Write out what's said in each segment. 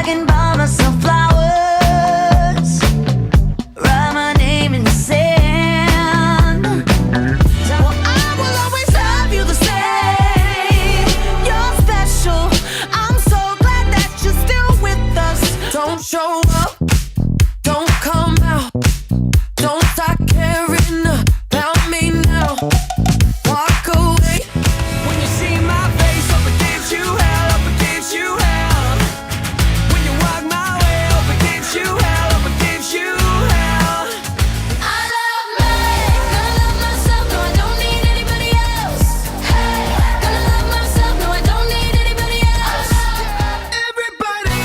can buy myself flowers, write my name in the sand. Well, I will always love you the same. You're special. I'm so glad that you're still with us. Don't show up, don't come out, don't start caring about me now. Walk away when you see my face up against you, hell, up against you, hell. When you walk my way, up against you, hell, up against you, hell. I love me, gonna love myself, no I don't need anybody else. Hey, gonna love myself, no I don't need anybody else. Everybody,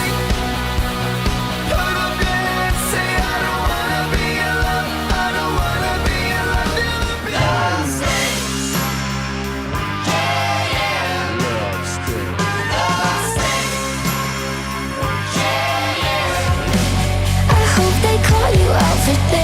put up your hands, say I don't wanna be alone, I don't wanna be alone, never be alone. I hope they call you out for this.